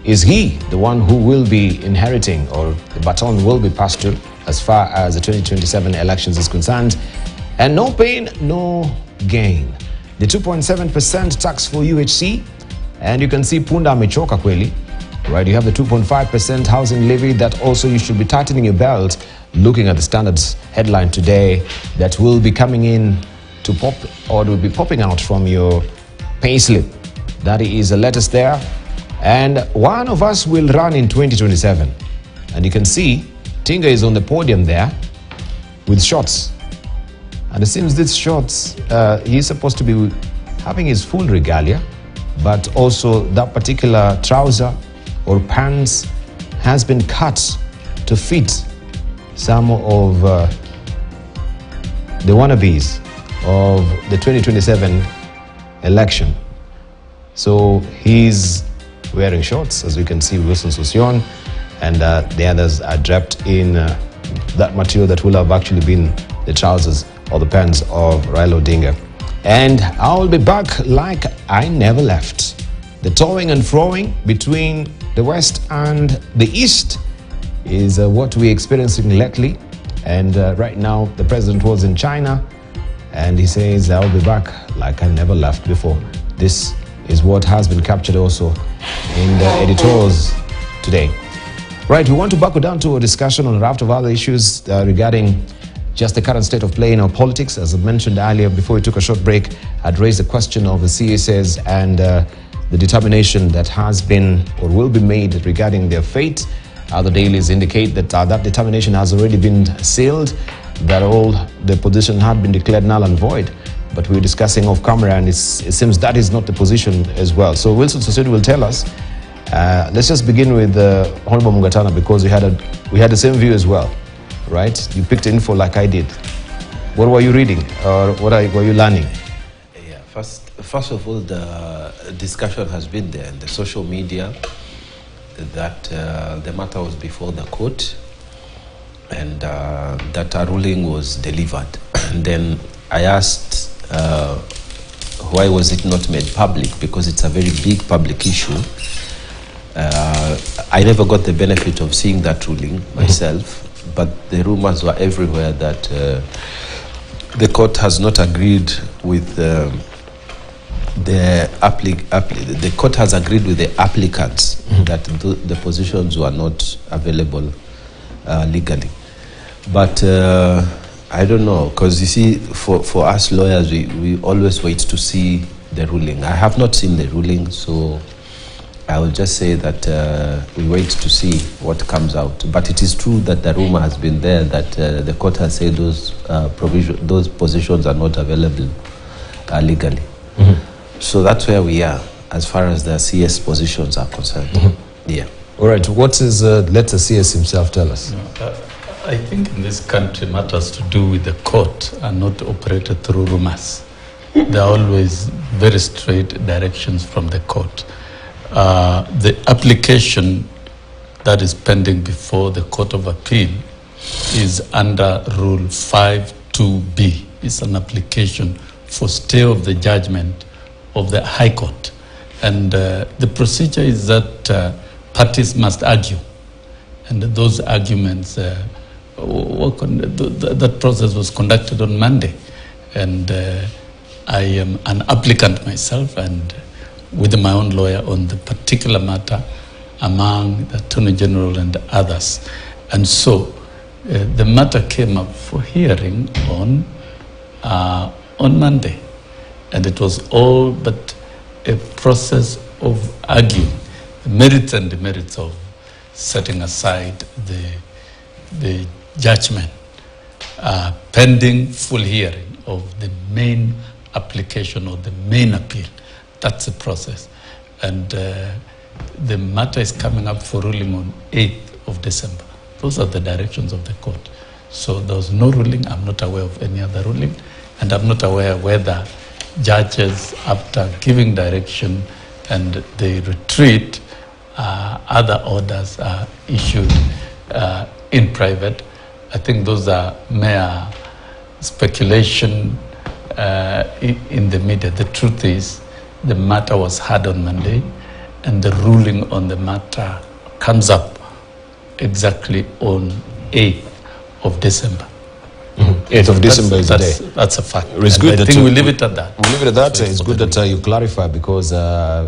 Is he the one who will be inheriting, or the baton will be passed to as far as the 2027 elections is concerned? And no pain, no gain. The 2.7% tax for UHC, and you can see Punda amechoka kweli, right? You have the 2.5% housing levy that also you should be tightening your belt, looking at the Standards headline today that will be coming in to pop, or will be popping out from your payslip. That is the latest there. And one of us will run in 2027. And you can see Tinga is on the podium there with shorts. And it seems these shorts, he's supposed to be having his full regalia, but also that particular trouser or pants has been cut to fit some of the wannabes of the 2027 election. So he's wearing shorts, as we can see, Wilson Sossion, and the others are draped in that material that will have actually been the trousers or the pants of Raila Odinga. And I'll be back like I never left. The toing and froing between the West and the East is what we're experiencing lately. And right now, the president was in China, and he says, I'll be back like I never left before. This is what has been captured also in the editorials today. Right, we want to buckle down to a discussion on a raft of other issues regarding just the current state of play in our politics. As I mentioned earlier, before we took a short break, I'd raised the question of the CSS and the determination that has been or will be made regarding their fate. Other dailies indicate that that determination has already been sealed, that all the position had been declared null and void. But we're discussing off camera, and it seems that is not the position as well. So Wilson Sossion will tell us. Let's just begin with Honorable Mungatana, because we had the same view as well, right? You picked info like I did. What were you reading, or were you learning? Yeah, first of all, the discussion has been there in the social media that the matter was before the court, and that a ruling was delivered. And then I asked, why was it not made public? Because it's a very big public issue. I never got the benefit of seeing that ruling myself, but the rumors were everywhere that the court has not agreed with the court has agreed with the applicants that the positions were not available legally. But I don't know, because you see, for us lawyers, we always wait to see the ruling. I have not seen the ruling, so I will just say that we wait to see what comes out. But it is true that the rumor has been there that the court has said those positions are not available legally. So that's where we are as far as the CS positions are concerned. Yeah. All right. What is let the CS himself tell us? I think in this country, matters to do with the court are not operated through rumors. There are always very straight directions from the court. The application that is pending before the Court of Appeal is under Rule 5.2b. It's an application for stay of the judgment of the High Court. And the procedure is that parties must argue. And those arguments, that process was conducted on Monday. And I am an applicant myself, and with my own lawyer on the particular matter, among the Attorney General and others. And so the matter came up for hearing on Monday. And it was all but a process of arguing the merits and demerits of setting aside the judgment, pending full hearing of the main application or the main appeal. That's the process. And the matter is coming up for ruling on 8th of December. Those are the directions of the court. So there was no ruling. I'm not aware of any other ruling. And I'm not aware whether judges, after giving direction and they retreat, other orders are issued in private. I think those are mere speculation in the media. The truth is, the matter was heard on Monday, and the ruling on the matter comes up exactly on 8th of December. 8th of December is the day. That's a fact. It's good I think we'll leave it at that. We'll leave it at that. It's good that you clarify, because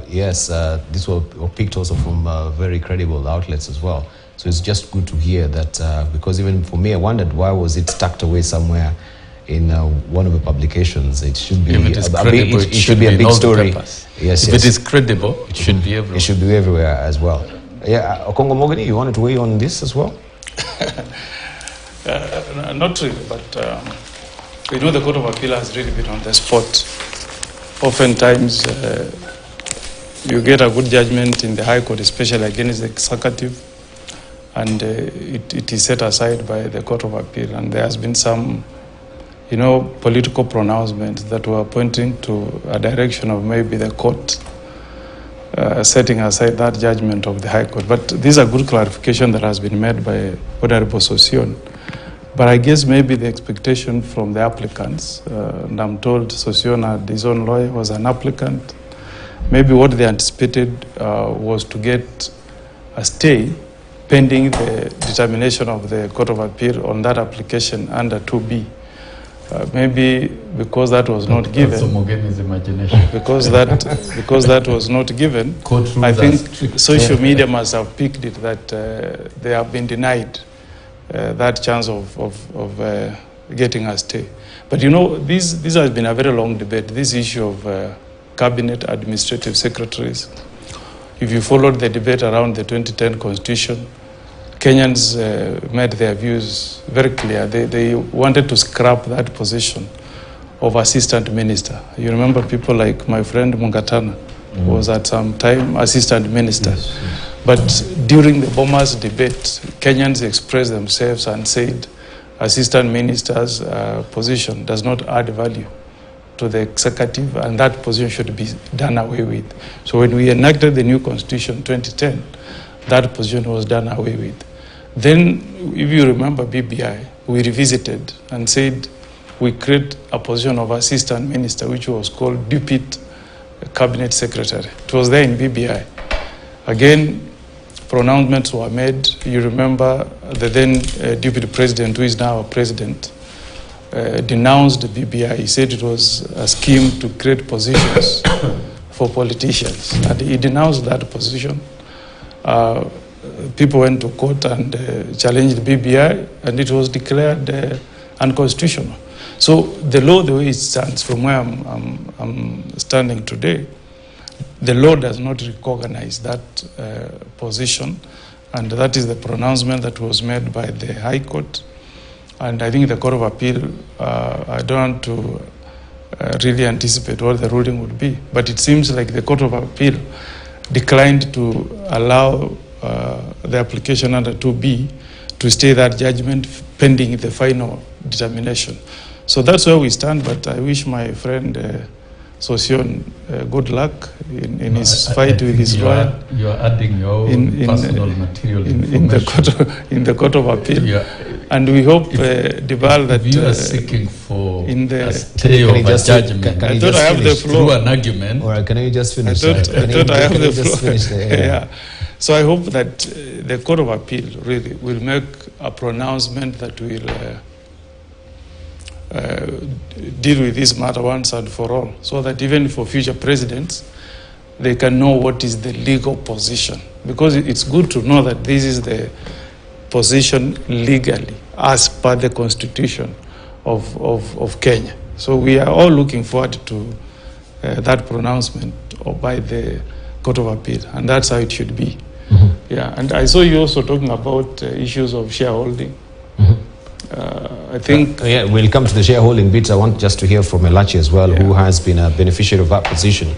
yes, this was picked also from very credible outlets as well. So it's just good to hear that, because even for me, I wondered why was it tucked away somewhere in one of the publications. It should be if it is credible, it should be a big story. Yes, if it is credible, it should be everywhere. It should be everywhere as well. Yeah, Okongo Mogani, you wanted to weigh on this as well? Not really, but we know the Court of Appeal has really been on the spot. Oftentimes, you get a good judgment in the High Court, especially against the executive, and it is set aside by the Court of Appeal. And there has been some, political pronouncements that were pointing to a direction of maybe the court setting aside that judgment of the High Court. But these are good clarification that has been made by Honorable Sosion. But I guess maybe the expectation from the applicants, and I'm told Sosion had his own lawyer, was an applicant. Maybe what they anticipated was to get a stay pending the determination of the Court of Appeal on that application under 2B. Maybe because that was not given. Mogene's imagination. Because that was not given, I think social media must have picked it that they have been denied that chance of getting a stay. But this has been a very long debate, this issue of cabinet administrative secretaries. If you followed the debate around the 2010 constitution, Kenyans made their views very clear. They wanted to scrap that position of assistant minister. You remember people like my friend Mungatana was at some time assistant minister. Yes. But during the Bomas debate, Kenyans expressed themselves and said assistant minister's position does not add value to the executive, and that position should be done away with. So when we enacted the new constitution 2010, that position was done away with. Then, if you remember BBI, we revisited and said we create a position of assistant minister, which was called deputy cabinet secretary. It was there in BBI. Again, pronouncements were made. You remember the then deputy president, who is now a president, denounced the BBI. He said it was a scheme to create positions for politicians. And he denounced that position. People went to court and challenged the BBI, and it was declared unconstitutional. So the law, the way it stands, from where I'm standing today, the law does not recognize that position, and that is the pronouncement that was made by the High Court. And I think the Court of Appeal, I don't want to really anticipate what the ruling would be, but it seems like the Court of Appeal declined to allow the application under 2B to stay that judgment pending the final determination. So that's where we stand, but I wish my friend Sosion good luck in his fight with his lawyer. You are adding your own personal material in the Court of Appeal. And we hope, Dibal, that you are seeking for a stay of a judgment. I thought I have the floor. Through an argument. All right, can you just finish? I thought I have the floor. Yeah. So I hope that the Court of Appeal really will make a pronouncement that will deal with this matter once and for all, so that even for future presidents, they can know what is the legal position. Because it's good to know that this is the position legally as per the Constitution of Kenya. So we are all looking forward to that pronouncement by the Court of Appeal, and that's how it should be. Yeah, and I saw you also talking about issues of shareholding. I think... yeah, we'll come to the shareholding bits. I want just to hear from Elachi as well, who has been a beneficiary of that position,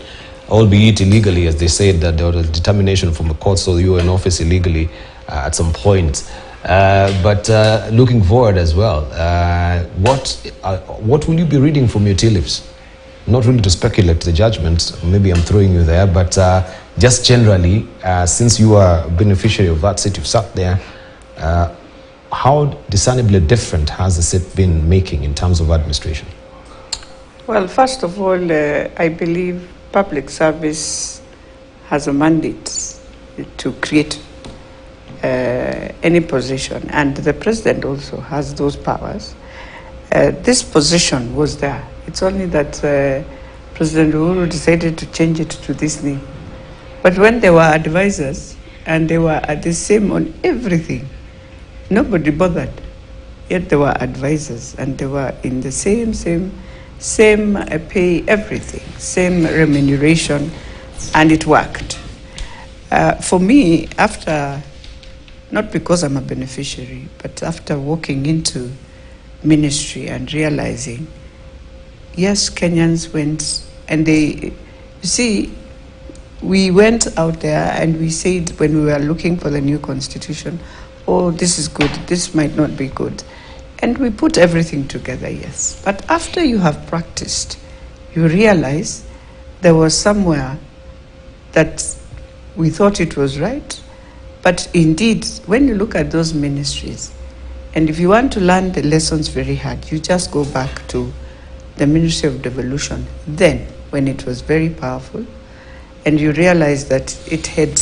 albeit illegally, as they said that there was a determination from the court, so you were in office illegally at some point. But looking forward as well, what will you be reading from your tea leaves? Not really to speculate the judgment, maybe I'm throwing you there, but just generally, since you are a beneficiary of that seat, you've sat there, how discernibly different has the seat been making in terms of administration? Well, first of all, I believe public service has a mandate to create any position, and the president also has those powers. This position was there. It's only that President Uhuru decided to change it to this name. But when they were advisors and they were at the same on everything, nobody bothered. Yet they were advisors and they were in the same pay, everything, same remuneration, and it worked. For me, after, not because I'm a beneficiary, but after walking into ministry and realizing, yes, Kenyans went, and they, you see, we went out there and we said when we were looking for the new constitution, oh, this is good, this might not be good. And we put everything together, yes. But after you have practiced, you realize there was somewhere that we thought it was right. But indeed, when you look at those ministries, and if you want to learn the lessons very hard, you just go back to the Ministry of Devolution, then, when it was very powerful, and you realize that it had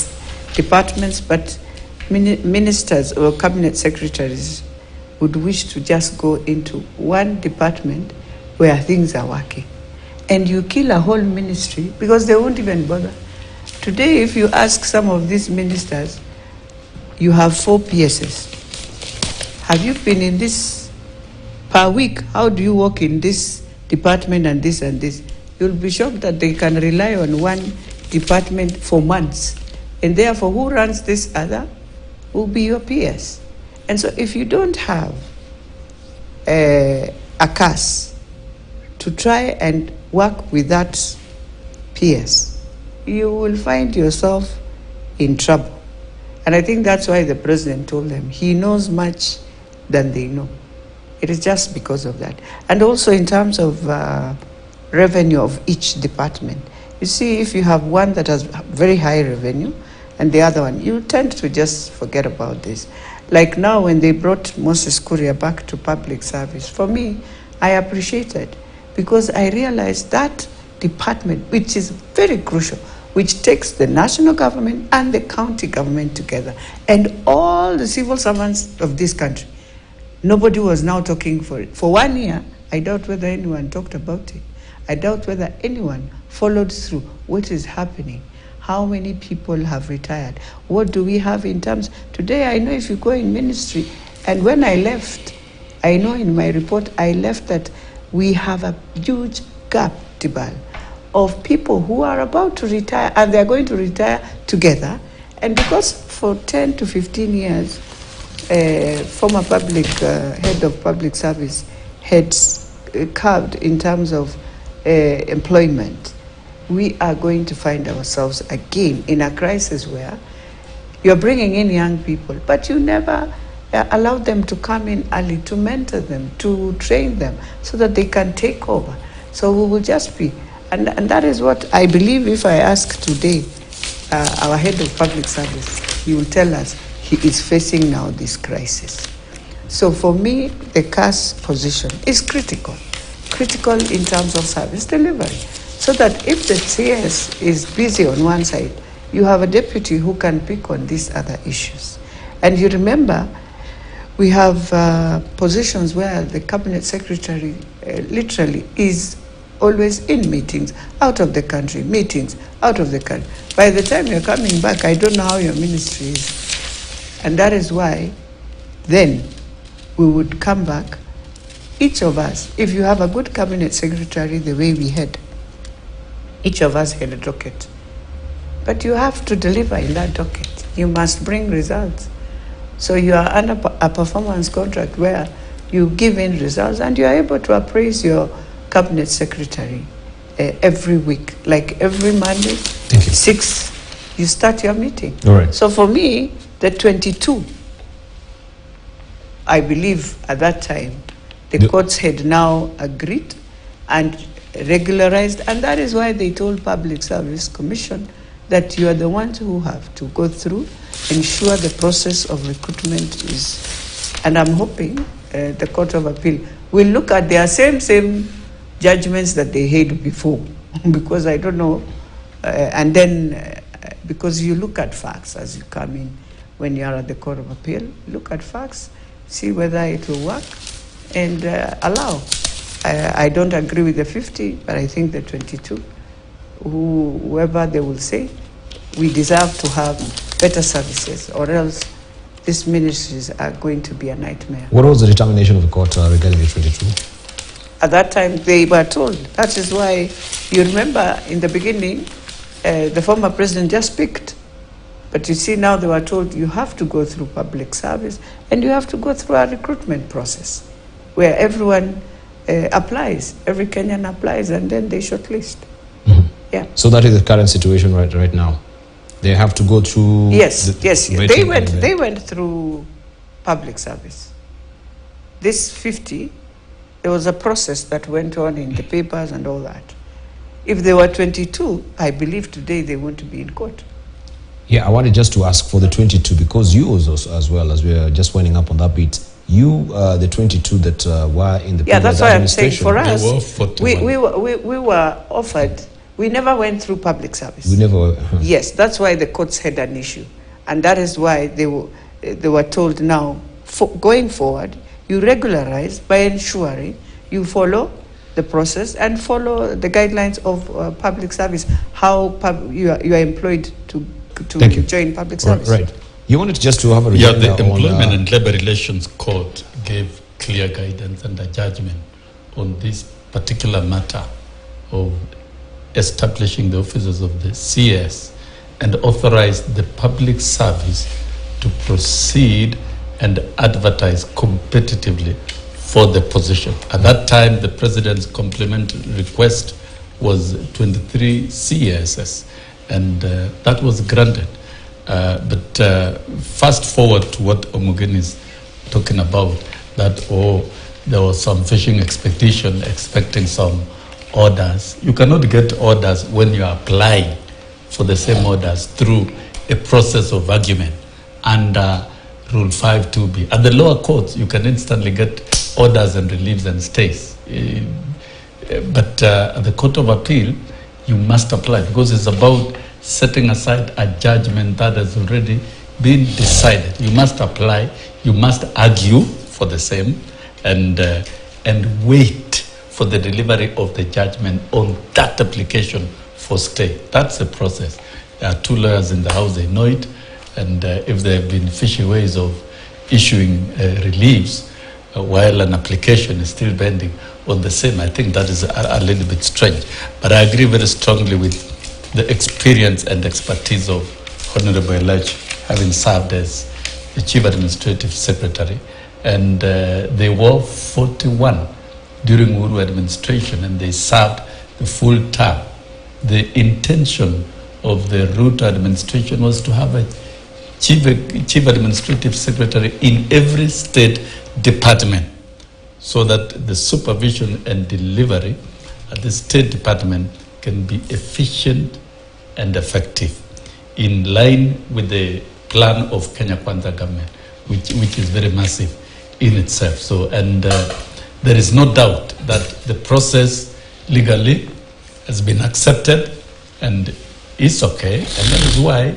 departments, but ministers or cabinet secretaries would wish to just go into one department where things are working. And you kill a whole ministry because they won't even bother. Today, if you ask some of these ministers, you have 4 PSs. Have you been in this per week? How do you work in this department and this and this? You'll be shocked that they can rely on one department for months. And therefore, who runs this other will be your PS. And so if you don't have a CAS to try and work with that PS, you will find yourself in trouble. And I think that's why the president told them he knows much than they know. It is just because of that. And also in terms of revenue of each department. You see, if you have one that has very high revenue and the other one, you tend to just forget about this. Like now when they brought Moses Kuria back to public service, for me, I appreciate it because I realized that department, which is very crucial, which takes the national government and the county government together, and all the civil servants of this country, nobody was now talking for it. For 1 year, I doubt whether anyone talked about it. I doubt whether anyone followed through what is happening. How many people have retired? What do we have in terms? Today, I know if you go in ministry, and when I left, I know in my report, I left that we have a huge gap, Tibal, of people who are about to retire, and they're going to retire together. And because for 10 to 15 years, former public head of public service had carved in terms of employment, we are going to find ourselves again in a crisis where you're bringing in young people, but you never allow them to come in early, to mentor them, to train them so that they can take over. So we will just be, and that is what I believe. If I ask today our head of public service, he will tell us he is facing now this crisis. So for me, the CAS position is critical in terms of service delivery. So that if the CS is busy on one side, you have a deputy who can pick on these other issues. And you remember, we have positions where the cabinet secretary literally is always in meetings, out of the country, meetings, out of the country. By the time you're coming back, I don't know how your ministry is. And that is why then we would come back, each of us, if you have a good cabinet secretary the way we had, each of us had a docket. But you have to deliver in that docket. You must bring results. So you are under a performance contract where you give in results and you are able to appraise your cabinet secretary every week. Like every Monday, 6, you start your meeting. All right. So for me, the 22, I believe at that time, the courts had now agreed and regularized, and that is why they told Public Service Commission that you are the ones who have to go through, ensure the process of recruitment is, and I'm hoping the Court of Appeal will look at their same judgments that they had before, because I don't know, and then because you look at facts as you come in. When you are at the Court of Appeal, look at facts, see whether it will work, and allow. I don't agree with the 50, but I think the 22, whoever they will say, we deserve to have better services, or else these ministries are going to be a nightmare. What was the determination of the court regarding the 22? At that time, they were told. That is why, you remember, in the beginning, the former president just picked. But you see, now they were told you have to go through public service and you have to go through a recruitment process where everyone applies, every Kenyan applies, and then they shortlist. Mm-hmm. Yeah. So that is the current situation right now. They have to go through. Yes. They went through public service. This 50, there was a process that went on in the papers and all that. If they were 22, I believe today they won't be in court. Yeah, I wanted just to ask for the 22, because you also, as well, as we are just winding up on that bit, you, the 22 that were in the that's why I'm saying for us, we were offered, we never went through public service. We never. Yes, that's why the courts had an issue. And that is why they were told now, going forward, you regularize by ensuring you follow the process and follow the guidelines of public service, how you are employed to join public service. Right. You wanted just to have a the Employment and Labor Relations Court gave clear guidance and a judgment on this particular matter of establishing the offices of the CS and authorized the public service to proceed and advertise competitively for the position. At that time, the president's complementary request was 23 CSS, and that was granted. But fast forward to what Omugen is talking about, that there was some fishing expedition expecting some orders. You cannot get orders when you are applying for the same orders through a process of argument under Rule 52B. At the lower courts, you can instantly get orders and reliefs and stays. But at the Court of Appeal, you must apply, because it's about setting aside a judgment that has already been decided. You must apply, you must argue for the same, and wait for the delivery of the judgment on that application for stay. That's the process. There are two lawyers in the House, they know it, and if there have been fishy ways of issuing reliefs while an application is still pending on the same, I think that is a little bit strange. But I agree very strongly with the experience and expertise of Honorable Elijah, having served as the Chief Administrative Secretary. And they were 41 during Uhuru administration, and they served the full term. The intention of the Ruto administration was to have a chief administrative secretary in every state department, so that the supervision and delivery at the state department can be efficient and effective, in line with the plan of Kenya Kwanza government, which is very massive in itself. So, and there is no doubt that the process legally has been accepted and is okay, and that is why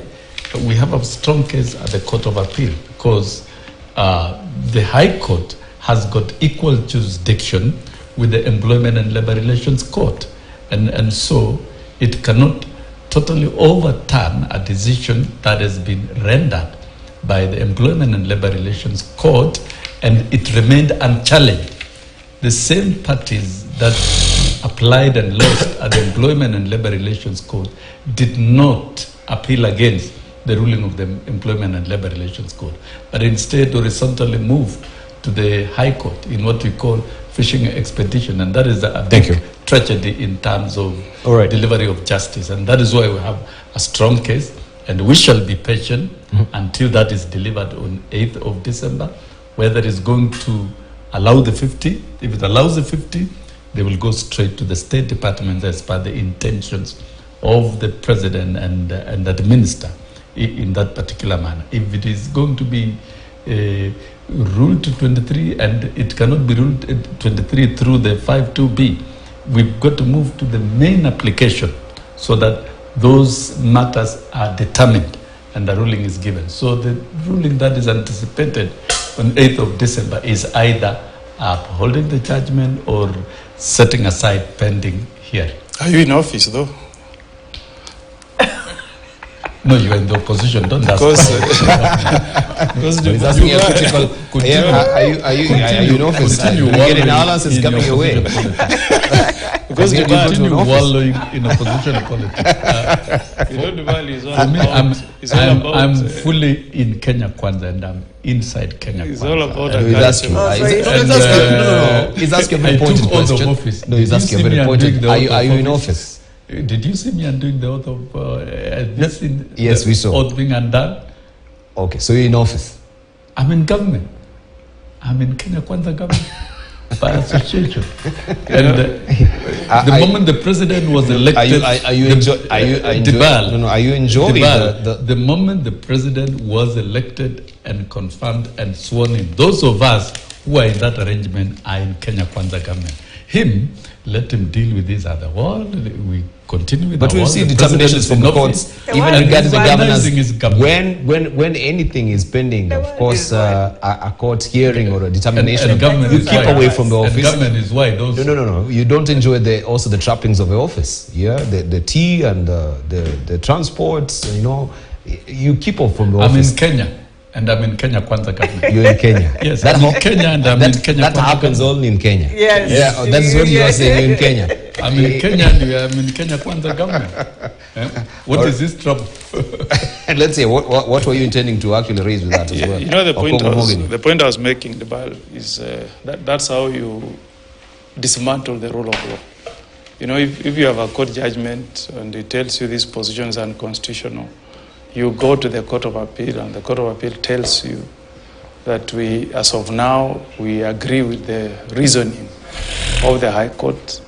we have a strong case at the Court of Appeal, because the High Court has got equal jurisdiction with the Employment and Labor Relations Court, and so it cannot totally overturn a decision that has been rendered by the Employment and Labor Relations Court, and it remained unchallenged. The same parties that applied and lost at the Employment and Labor Relations Court did not appeal against the ruling of the Employment and Labor Relations Court, but instead horizontally moved to the High Court in what we call fishing expedition, and that is a big tragedy in terms of delivery of justice, and that is why we have a strong case, and we shall be patient until that is delivered on 8th of December, whether it's going to allow the 50. If it allows the 50, they will go straight to the State Department as per the intentions of the President and the Minister in that particular manner. If it is going to be ruled to 23 and it cannot be ruled 23 through the 52B, we've got to move to the main application so that those matters are determined and the ruling is given. So the ruling that is anticipated on 8th of December is either upholding the judgment or setting aside pending hearing. Are you in office though? No, you are in the opposition. Don't ask. Because He's asking a critical. Are you in office? Getting Alas is coming your way. Because you continue wallowing in opposition politics. I'm fully in Kenya Kwanza and I'm inside Kenya Kwanza. It's all about He's asking. He's asking a very pointed question. No, he's asking a very pointed. Are you in office? Did you see me undoing the oath of this? Yes, we saw. Oath being undone? Okay, so you're in office? I'm in government. I'm in Kenya Kwanza government by association. And the moment the president was elected, are you enjoying the moment the president was elected and confirmed and sworn in, those of us who are in that arrangement are in Kenya Kwanza government. Him, let him deal with this other world. We continue with. But we'll see determinations from the courts, even regarding the governors. When anything is pending, of course, a court hearing or a determination, you keep away from the office. And government is why those. No. You don't enjoy also the trappings of the office. Yeah, the tea and the transports. You know, you keep off from the office. I'm in Kenya. And I'm in Kenya Kwanza government. You're in Kenya? Yes, I'm in Kenya and I'm in Kenya That Kwanza happens government. only in Kenya? Yes. Yeah, that is what you are saying, you're in Kenya. I'm in Kenya and I'm in Kenya Kwanza government. What is this trouble? And let's say, what were you intending to actually raise with that as well? You know, the point I was making, Debal, is that's how you dismantle the rule of law. You know, if you have a court judgment and it tells you this position is unconstitutional, you go to the Court of Appeal and the Court of Appeal tells you that we, as of now, we agree with the reasoning of the High Court.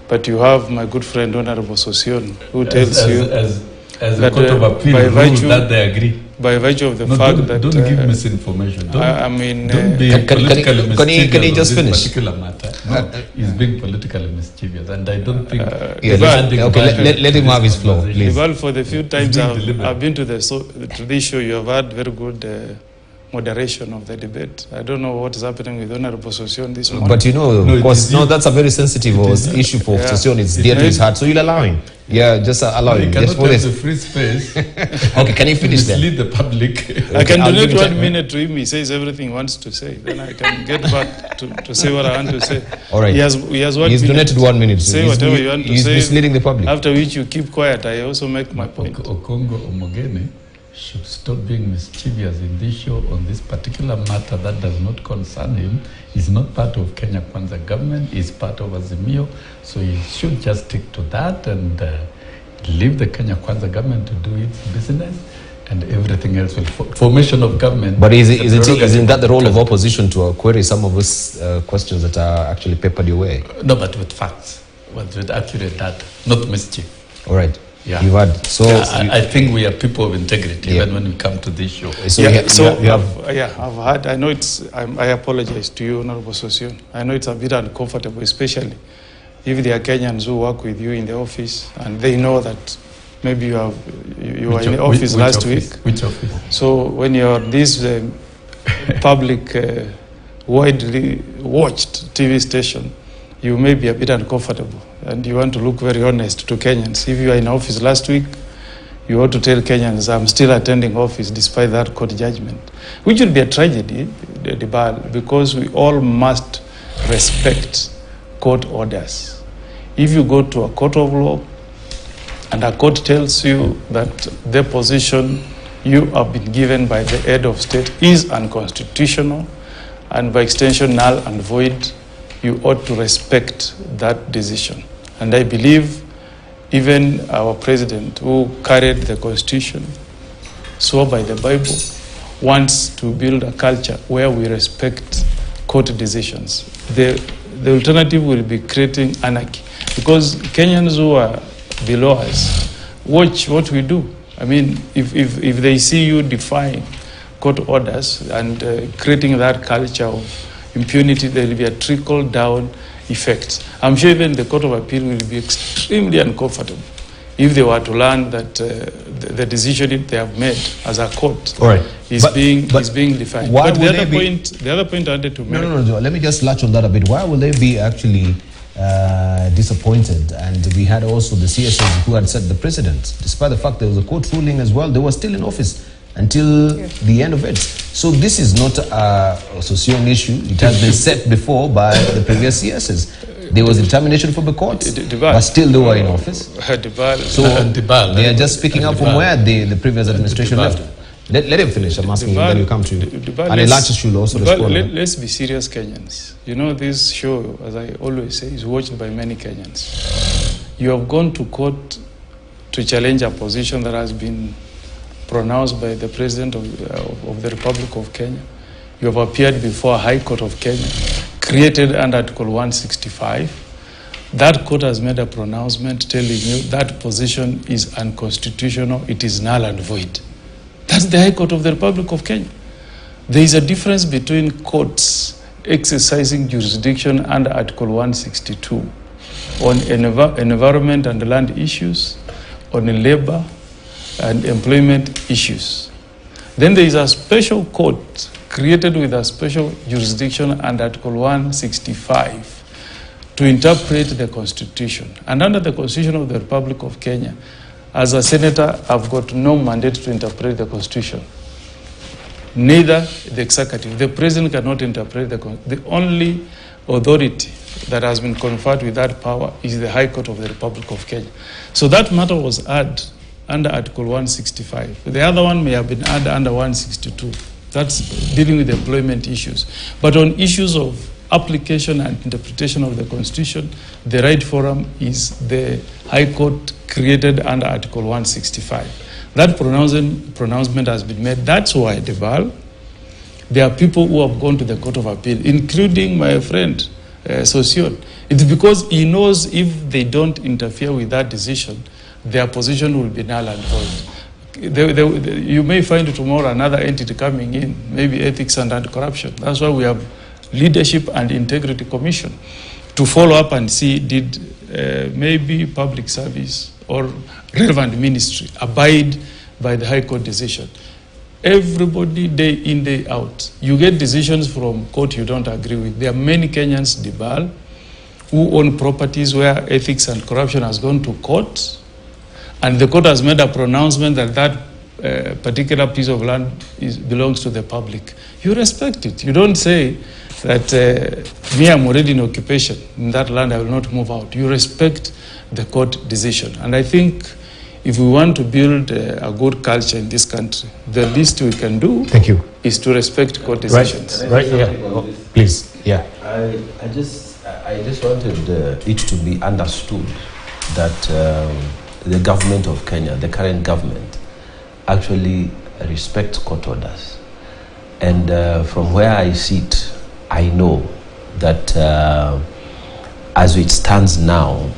But you have my good friend Honorable Sosion who tells you as the Court of Appeal by virtue that they agree. By virtue of the fact that don't give misinformation. I mean, don't be politically mischievous. Can he just on finish? This particular matter. No, he's being politically mischievous, and I don't think. Let him have his floor, please. Well, for the few times I've been to this show, you have had very good moderation of the debate. I don't know what is happening with Honorable Sosion this morning. But you know, of course, that's a very sensitive issue for Sosion. It's dear to his heart, so you'll allow him. Yeah, just allow him. Just for this. Free space. Okay, can you finish that? Mislead the public. I can donate 1 minute to him. He says everything he wants to say. Then I can get back to say what I want to say. All right. He has 1 minute. He's donated 1 minute. Say whatever you want to say. He's misleading the public. After which you keep quiet. I also make my point. Okongo Omogene should stop being mischievous in this show on this particular matter that does not concern him. He's not part of Kenya Kwanza government. He's part of Azimio. So he should just stick to that and leave the Kenya Kwanza government to do its business, and everything else will formation of government. But isn't that the role of opposition to query some of those questions that are actually peppered your way? No, but with facts, with accurate data, not mischief. All right. Yeah. You've had I think we are people of integrity even when we come to this show. I've had. I know I apologize to you, Honorable Sosion. I know it's a bit uncomfortable, especially if there are Kenyans who work with you in the office and they know that maybe you were in the office last week. Which office? So when you're on this public, widely watched TV station, you may be a bit uncomfortable and you want to look very honest to Kenyans. If you are in office last week, you ought to tell Kenyans, I'm still attending office despite that court judgment, which would be a tragedy, because we all must respect court orders. If you go to a court of law and a court tells you that the position you have been given by the head of state is unconstitutional and by extension null and void, you ought to respect that decision. And I believe even our president, who carried the constitution, swore by the Bible, wants to build a culture where we respect court decisions. The alternative will be creating anarchy, because Kenyans who are below us watch what we do. I mean, if they see you defying court orders and creating that culture of impunity, there will be a trickle-down effect. I'm sure even the Court of Appeal will be extremely uncomfortable if they were to learn that the decision they have made as a court is being defined. But the other point I wanted to make. No. Let me just latch on that a bit. Why will they be actually disappointed? And we had also the CSOs who had set the precedent. Despite the fact there was a court ruling as well, they were still in office until the end of it. So this is not a Sossion issue. It has been set before by the previous CSs. There was determination from the court, but still they were in office. So they are just picking up from where the previous administration left. Let him finish. I'm asking him, then you come to you. And Elijah should also respond. Let's be serious, Kenyans. You know, this show, as I always say, is watched by many Kenyans. You have gone to court to challenge a position that has been pronounced by the President of the Republic of Kenya. You have appeared before a High Court of Kenya, created under Article 165. That court has made a pronouncement telling you that position is unconstitutional, it is null and void. That's the High Court of the Republic of Kenya. There is a difference between courts exercising jurisdiction under Article 162 on environment and land issues, on labor and employment issues. Then there is a special court created with a special jurisdiction under Article 165 to interpret the Constitution. And under the Constitution of the Republic of Kenya, as a senator, I've got no mandate to interpret the Constitution. Neither the executive. The president cannot interpret the Constitution. The only authority that has been conferred with that power is the High Court of the Republic of Kenya. So that matter was added under Article 165. The other one may have been added under 162. That's dealing with employment issues. But on issues of application and interpretation of the Constitution, the right forum is the High Court created under Article 165. That pronouncement has been made. That's why, Deval, there are people who have gone to the Court of Appeal, including my friend, Sossion. It's because he knows if they don't interfere with that decision, their position will be null and void. You may find tomorrow another entity coming in, maybe ethics and anti-corruption. That's why we have Leadership and Integrity Commission to follow up and see did maybe public service or relevant ministry abide by the High Court decision. Everybody, day in, day out, you get decisions from court you don't agree with. There are many Kenyans, Dibal, who own properties where ethics and corruption has gone to court, and the court has made a pronouncement that that particular piece of land belongs to the public. You respect it. You don't say that me, I'm already in occupation in that land, I will not move out. You respect the court decision. And I think if we want to build a good culture in this country, the least we can do is to respect court decisions. Right, yeah. Please, yeah. I just wanted it to be understood that the government of Kenya, the current government, actually respects court orders. And from where I sit, I know that as it stands now,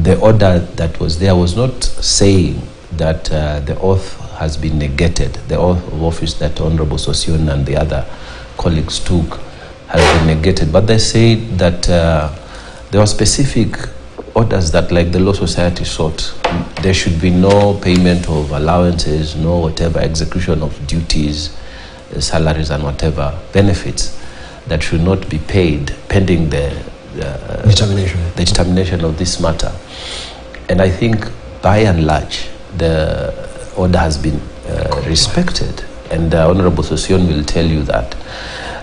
the order that was there was not saying that the oath has been negated. The oath of office that Honorable Sossion and the other colleagues took has been negated. But they said that there were specific orders that, like the Law Society sought, there should be no payment of allowances, no whatever execution of duties, salaries and whatever benefits that should not be paid pending the determination of this matter. And I think by and large the order has been respected, and Honorable Sossion will tell you that.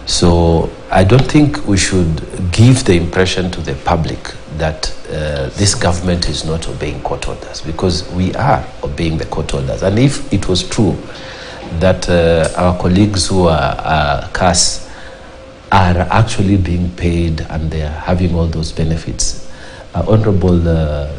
So I don't think we should give the impression to the public that this government is not obeying court orders, because we are obeying the court orders. And if it was true that our colleagues who are CAS are actually being paid and they are having all those benefits, Honorable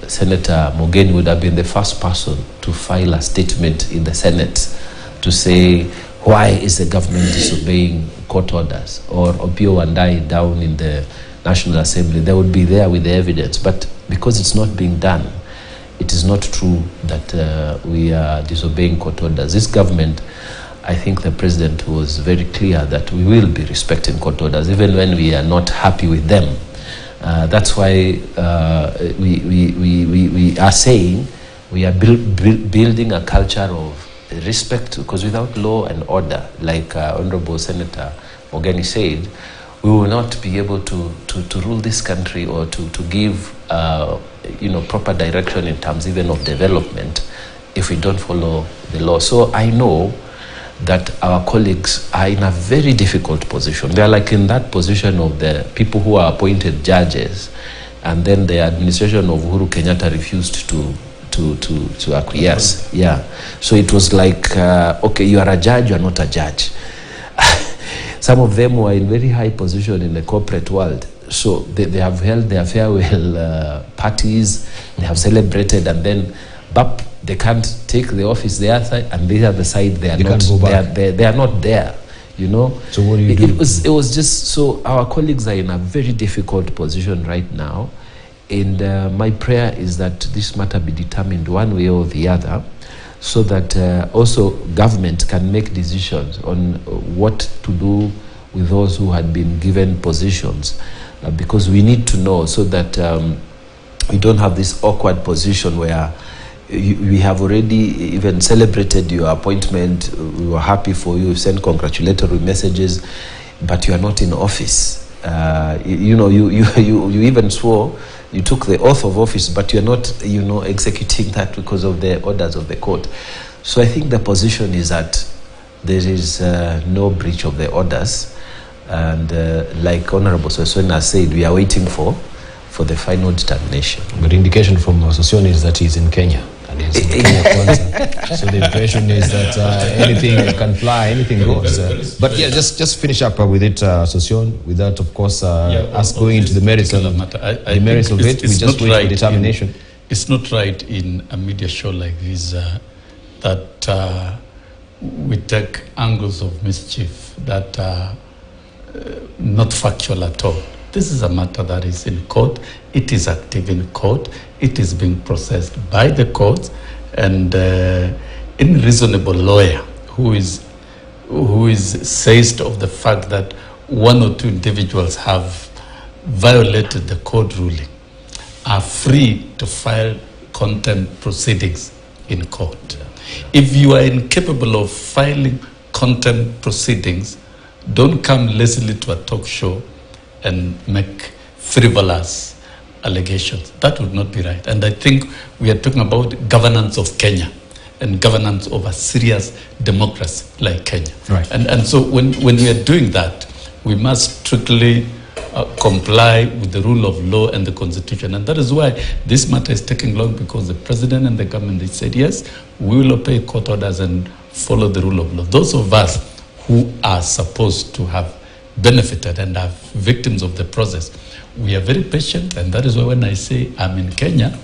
Senator Mogeni would have been the first person to file a statement in the Senate to say, why is the government disobeying court orders? Or Opio Wandai down in the National Assembly, they would be there with the evidence. But because it's not being done, it is not true that we are disobeying court orders. This government, I think the president was very clear that we will be respecting court orders, even when we are not happy with them. That's why we are saying We are building a culture of respect, because without law and order, like Honorable Senator Mogeni said, we will not be able to rule this country or to give proper direction in terms even of development if we don't follow the law. So I know that our colleagues are in a very difficult position. They are like in that position of the people who are appointed judges, and then the administration of Uhuru Kenyatta refused to acquiesce. Yeah. So it was like, okay, you are a judge, you are not a judge. Some of them were in very high position in the corporate world. So they have held their farewell parties, they have celebrated, and then they can't take the office the other side, and the other side they are not there. You know. So what do you do? It was just so our colleagues are in a very difficult position right now, and my prayer is that this matter be determined one way or the other, so that also government can make decisions on what to do with those who had been given positions, because we need to know so that we don't have this awkward position where we have already even celebrated your appointment, we were happy for you, sent congratulatory messages, but you are not in office. You even swore, you took the oath of office, but you're not, executing that because of the orders of the court. So I think the position is that there is no breach of the orders, and like Honorable Soswena said, we are waiting for the final determination. But indication from Soswena is that he's in Kenya. And he's in Kenya Kwanza. So the impression is that anything can fly, anything goes. But yeah, just finish up with it, Soswena, without, of course, us going into the merits of the merits of it. We just wait for determination. It's not right in a media show like this that we take angles of mischief that are not factual at all. This is a matter that is in court. It is active in court. It is being processed by the courts, and any reasonable lawyer who is seized of the fact that one or two individuals have violated the court ruling are free to file contempt proceedings in court. If you are incapable of filing contempt proceedings, don't come lazily to a talk show and make frivolous allegations. That would not be right. And I think we are talking about governance of Kenya and governance of a serious democracy like Kenya. Right. And so when we are doing that, we must strictly comply with the rule of law and the constitution. And that is why this matter is taking long, because the president and the government, they said, yes, we will obey court orders and follow the rule of law. Those of us who are supposed to have benefited and are victims of the process, we are very patient, and that is why when I say I'm in Kenya,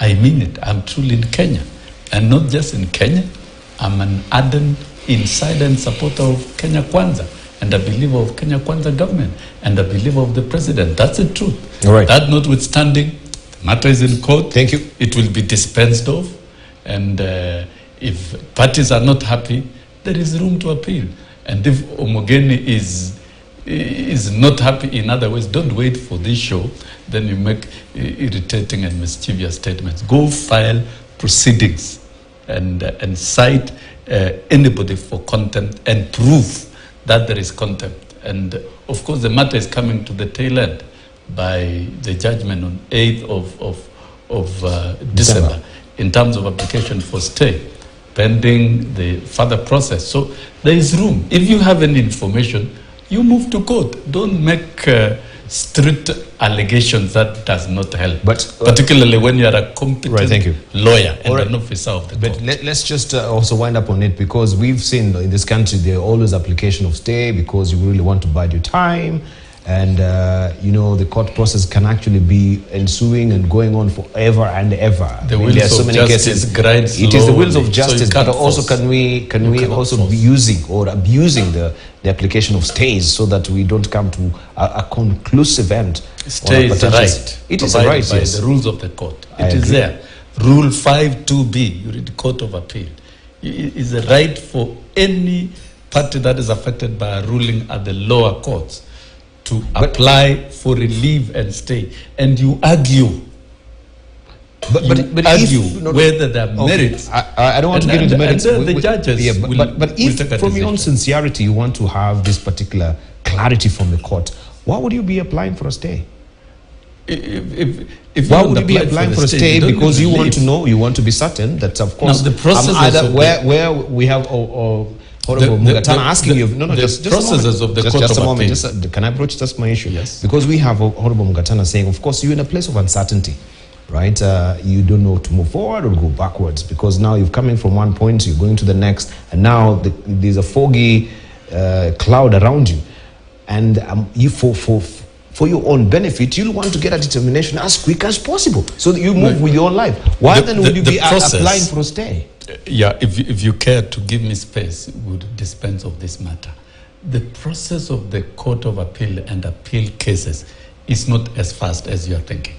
I mean it. I'm truly in Kenya. And not just in Kenya, I'm an ardent insider and supporter of Kenya Kwanza, and a believer of Kenya Kwanza government, and a believer of the president. That's the truth. All right. That notwithstanding, the matter is in court. Thank you. It will be dispensed of, and if parties are not happy, there is room to appeal. And if Omogeni is not happy in other ways, don't wait for this show, then you make irritating and mischievous statements. Go file proceedings and cite anybody for contempt and prove that there is contempt. And of course the matter is coming to the tail end by the judgment on 8th of December in terms of application for stay, pending the further process. So there is room. If you have any information, you move to court. Don't make strict allegations. That does not help. But particularly when you are a competent lawyer and an officer of the court. But let's just also wind up on it, because we've seen in this country there are always application of stay because you really want to bide your time. And, the court process can actually be ensuing and going on forever and ever. The wheels of justice grind slowly. It is the wheels of justice, but also can we also be using or abusing the application of stays so that we don't come to a conclusive end? Stay is a right. It is a right, by the rules of the court. It is there. Rule 5(2)(b, you read Court of Appeal. It is a right for any party that is affected by a ruling at the lower courts to apply for relief and stay. And you argue but argue whether there are merits. I don't want to get into merits. The judges but if from your own sincerity you want to have this particular clarity from the court, why would you be applying for a stay? If why would you be applying for a stay? Because you want to know, you want to be certain that, of course, now, the process either where we have Honorable Mugatana asking you, just processes of the court just a of moment. appeal. Can I approach just my issue? Yes. Because we have Honorable Mugatana saying, of course, you're in a place of uncertainty, right? You don't know to move forward or go backwards, because now you're coming from one point, you're going to the next, and now there's a foggy cloud around you, and you for your own benefit, you'll want to get a determination as quick as possible so that you move with your own life. Why then would you be applying for a stay? Yeah, if you care to give me space, would dispense of this matter. The process of the Court of Appeal and appeal cases is not as fast as you are thinking.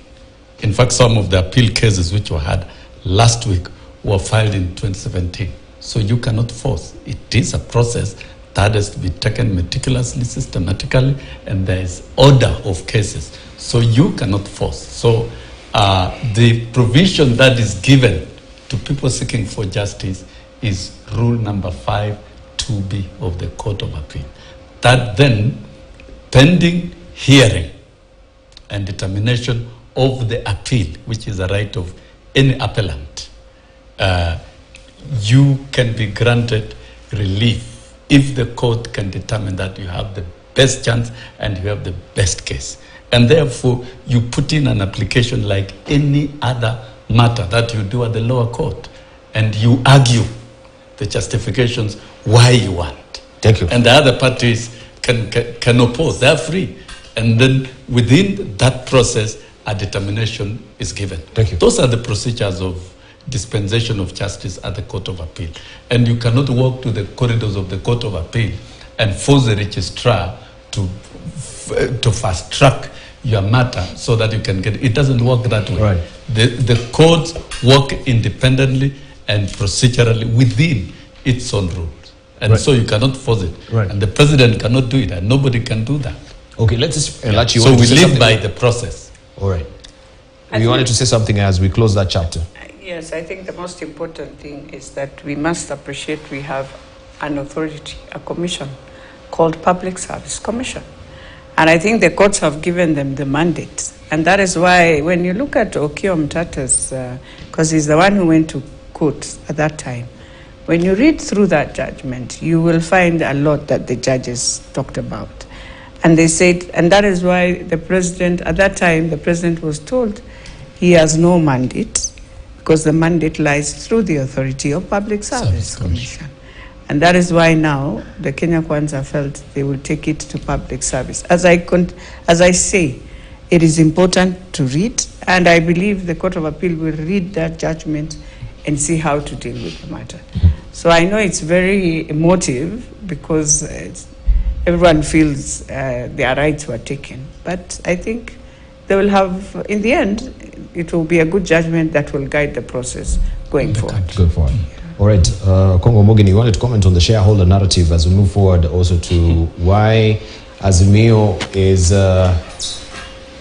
In fact, some of the appeal cases which were had last week were filed in 2017. So you cannot force. It is a process that has to be taken meticulously, systematically, and there is order of cases. So you cannot force. So the provision that is given to people seeking for justice is rule number 5(2)(b) of the Court of Appeal. That then, pending hearing and determination of the appeal, which is a right of any appellant, you can be granted relief if the court can determine that you have the best chance and you have the best case. And therefore, you put in an application like any other matter that you do at the lower court, and you argue the justifications why you want. Thank you. And the other parties can oppose. They are free. And then within that process, a determination is given. Thank you. Those are the procedures of dispensation of justice at the Court of Appeal. And you cannot walk to the corridors of the Court of Appeal and force the registrar to fast track your matter so that you can get it. It doesn't work that way. Right. The courts work independently and procedurally within its own rules. And so you cannot force it. Right. And the president cannot do it, and nobody can do that. Okay, let's just let you. So we live by the process. All right. You wanted to say something as we close that chapter? Yes, I think the most important thing is that we must appreciate we have an authority, a commission called Public Service Commission. And I think the courts have given them the mandate. And that is why when you look at Okiya Mtata's, because he's the one who went to court at that time, when you read through that judgment, you will find a lot that the judges talked about. And they said, and that is why the president, at that time, the president was told he has no mandate, because the mandate lies through the authority of Public Service Commission. And that is why now the Kenya Kwanza felt they will take it to public service. As I say, it is important to read, and I believe the Court of Appeal will read that judgment and see how to deal with the matter. So I know it's very emotive because everyone feels their rights were taken. But I think they will have, in the end, it will be a good judgment that will guide the process going forward. Going forward. All right, Kongo Mogini, you wanted to comment on the shareholder narrative as we move forward, also to why Azimio is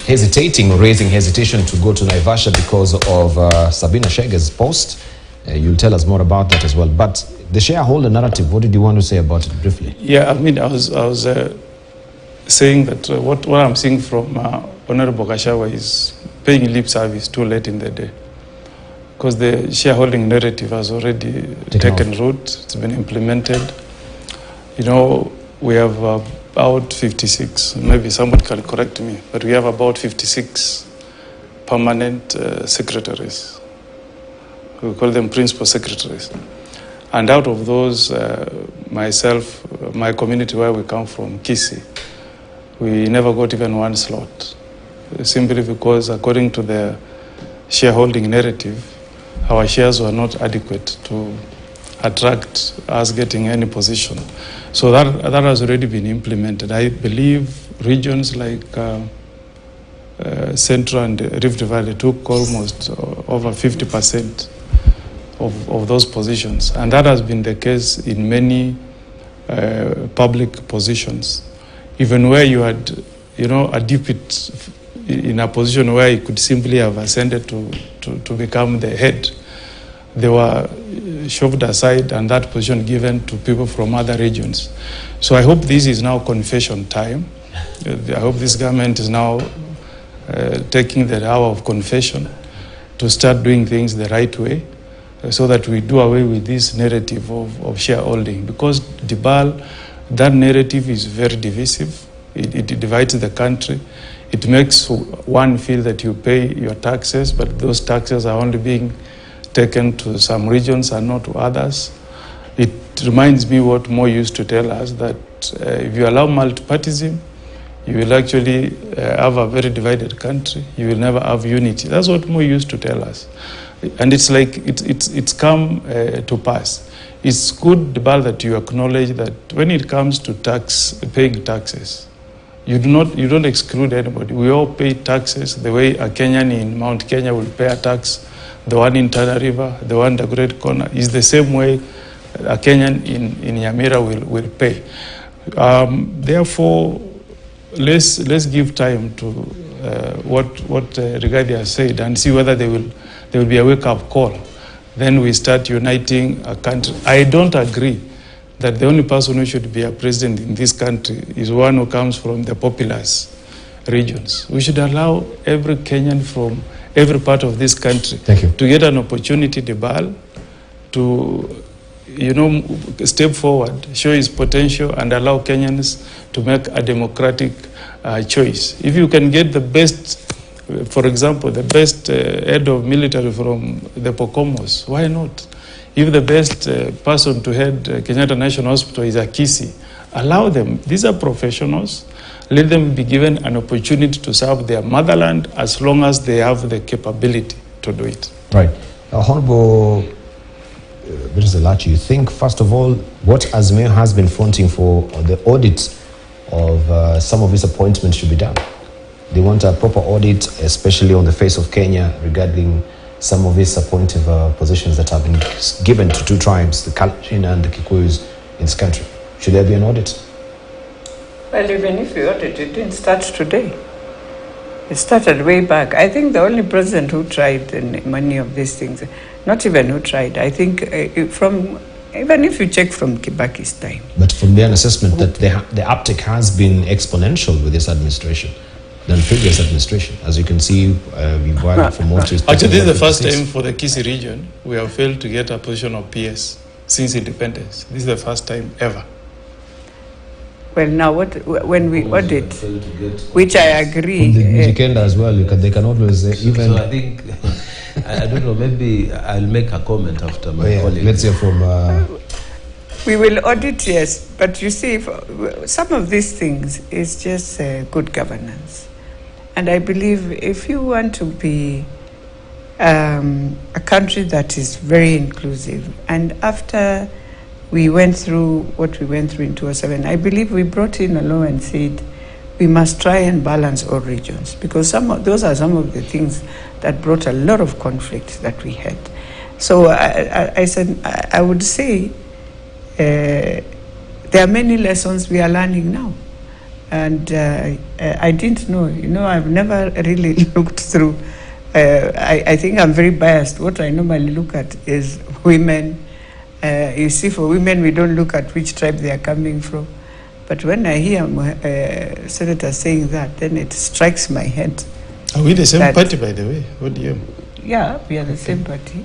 hesitating or raising hesitation to go to Naivasha because of Sabina Chege's post. You'll tell us more about that as well. But the shareholder narrative, what did you want to say about it briefly? Yeah, I mean, I was saying that what I'm seeing from Honorable Gachagua is paying lip service too late in the day. Because the shareholding narrative has already taken root, it's been implemented. You know, we have about 56, maybe somebody can correct me, but we have about 56 permanent secretaries. We call them principal secretaries. And out of those, myself, my community where we come from, Kisi, we never got even one slot. Simply because according to the shareholding narrative, our shares were not adequate to attract us getting any position. So that has already been implemented. I believe regions like Central and Rift Valley took almost over 50% of those positions. And that has been the case in many public positions. Even where you had, a deputy in a position where he could simply have ascended to to become the head. They were shoved aside and that position given to people from other regions. So I hope this is now confession time. I hope this government is now taking the hour of confession to start doing things the right way, so that we do away with this narrative of shareholding. Because that narrative is very divisive. It divides the country. It makes one feel that you pay your taxes, but those taxes are only being taken to some regions and not to others. It reminds me what Mo used to tell us, that if you allow multipartyism, you will actually have a very divided country. You will never have unity. That's what Mo used to tell us. And it's like it's come to pass. It's good, Dibal, that you acknowledge that when it comes to paying taxes, you don't exclude anybody. We all pay taxes the way a Kenyan in Mount Kenya will pay a tax. The one in Tana River, the one in the Great Corner, is the same way a Kenyan in Nyamira will pay. Therefore, let's give time to what Rigathi has said and see whether there will be a wake-up call. Then we start uniting a country. I don't agree that the only person who should be a president in this country is one who comes from the populous regions. We should allow every Kenyan from every part of this country to get an opportunity, Dibal, to step forward, show his potential, and allow Kenyans to make a democratic choice. If you can get the best, for example, the best head of military from the Pokomos, why not? If the best person to head Kenyatta National Hospital is a Kisi, allow them. These are professionals. Let them be given an opportunity to serve their motherland as long as they have the capability to do it. Right. Honorable Lachi, you think, first of all, what Azmir has been fronting for the audit of some of his appointments should be done? They want a proper audit, especially on the face of Kenya, regarding some of his appointive positions that have been given to two tribes, the Kalenjin and the Kikuyus in this country. Should there be an audit? Well, even if you audit, it didn't start today. It started way back. I think the only president who tried many of these things, not even who tried, I think even if you check from Kibaki's time. But from their assessment that the uptick has been exponential with this administration than previous administration. As you can see, we've worked for more to... Actually, this is the first time for the Kisi region we have failed to get a position of PS since independence. This is the first time ever. Well, now when we audit, which I agree... From the Mijikenda as well, they can always even... So I think, I don't know, maybe I'll make a comment after my colleague. Let's hear from... We will audit, yes, but you see, some of these things is just good governance. And I believe if you want to be a country that is very inclusive, and after we went through what we went through in 2007, I believe we brought in a law and said we must try and balance all regions, because those are some of the things that brought a lot of conflict that we had. So I would say there are many lessons we are learning now. And I didn't know, I've never really looked through. I think I'm very biased. What I normally look at is women. You see, for women, we don't look at which tribe they are coming from. But when I hear Senator saying that, then it strikes my head. Are we the same party, by the way? What do you... Yeah, we are the same party.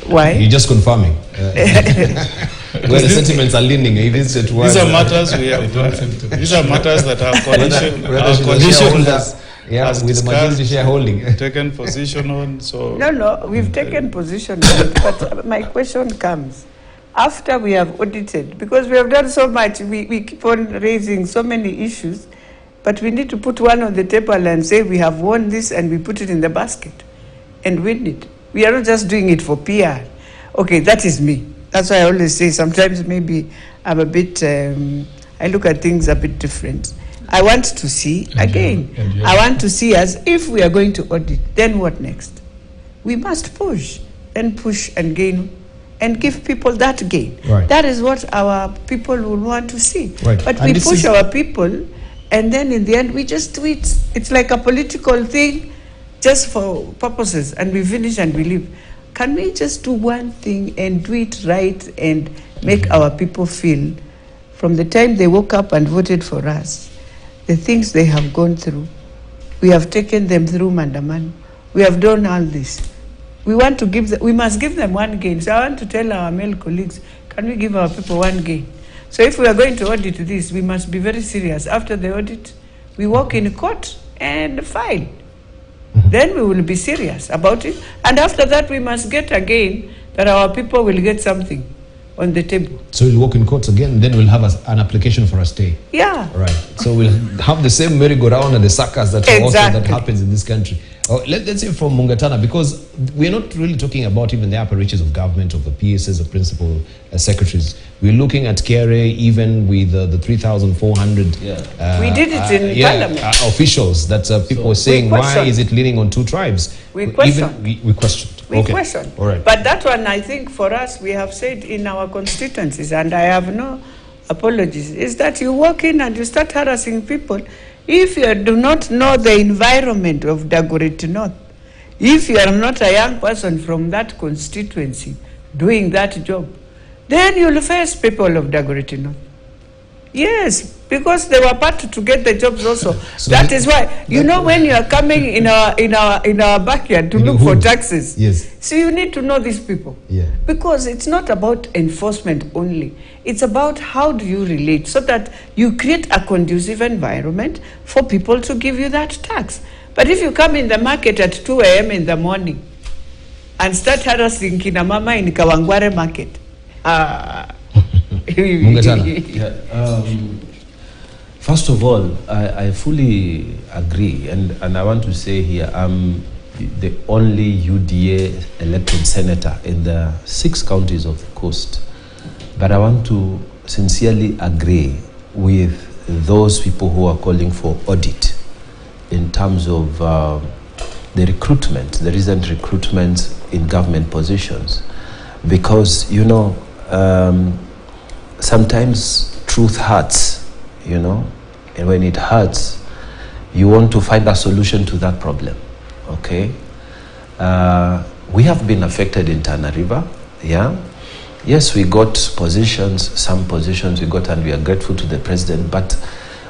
Why? You're just confirming. Where the sentiments are leaning. These are matters we have. These are matters that our coalition has with the majority shareholding taken position on. So no, we've taken position on it. But my question comes after we have audited, because we have done so much. We keep on raising so many issues. But we need to put one on the table and say we have won this, and we put it in the basket and win it. We are not just doing it for PR. Okay, that is me. That's why I always say sometimes maybe I'm a bit, I look at things a bit different. I want to see, I want to see as if we are going to audit, then what next? We must push and gain and give people that gain. Right. That is what our people will want to see. Right. But we push our people, and then in the end, we just tweet. It's like a political thing. just for purposes, and we finish and we leave. Can we just do one thing and do it right and make our people feel, from the time they woke up and voted for us, the things they have gone through? We have taken them through Mandamano. We have done all this. We want to give them, we must give them one gain. So I want to tell our male colleagues, can we give our people one gain? So if we are going to audit this, we must be very serious. After the audit, we walk in court and file. Then we will be serious about it. And after that, we must get again that our people will get something on the table. So we'll walk in courts again, then we'll have an application for a stay. Yeah. Right. So we'll have the same merry-go-round and the circus that that happens in this country. Let's say from Mungatana, because we're not really talking about even the upper reaches of government, of the PSs, the principal secretaries. We're looking at KRA, even with the 3,400. We did it in Parliament. Officials that people were saying, why is it leaning on two tribes? We questioned. We questioned. We questioned. All right. But that one, I think, for us, we have said in our constituencies, and I have no apologies, is that you walk in and you start harassing people. If you do not know the environment of Dagoretti North, if you are not a young person from that constituency doing that job, then you'll face people of Dagoretti North. Yes, because they were part to get the jobs also. So that is why, you know, when you are coming in our backyard to look for taxes, yes. So you need to know these people. Yeah. Because it's not about enforcement only. It's about how do you relate so that you create a conducive environment for people to give you that tax. But if you come in the market at 2 a.m. in the morning and start harassing Kina Mama in Kawangware market, first of all, I fully agree, and I want to say here, I'm the only UDA elected senator in the 6 counties of the coast. But I want to sincerely agree with those people who are calling for audit in terms of the recruitment, the recent recruitment in government positions. Because, you know, sometimes truth hurts, you know, and when it hurts, you want to find a solution to that problem, okay? We have been affected in Tana River, yeah? Yes, we got positions, some positions we got, and we are grateful to the president, but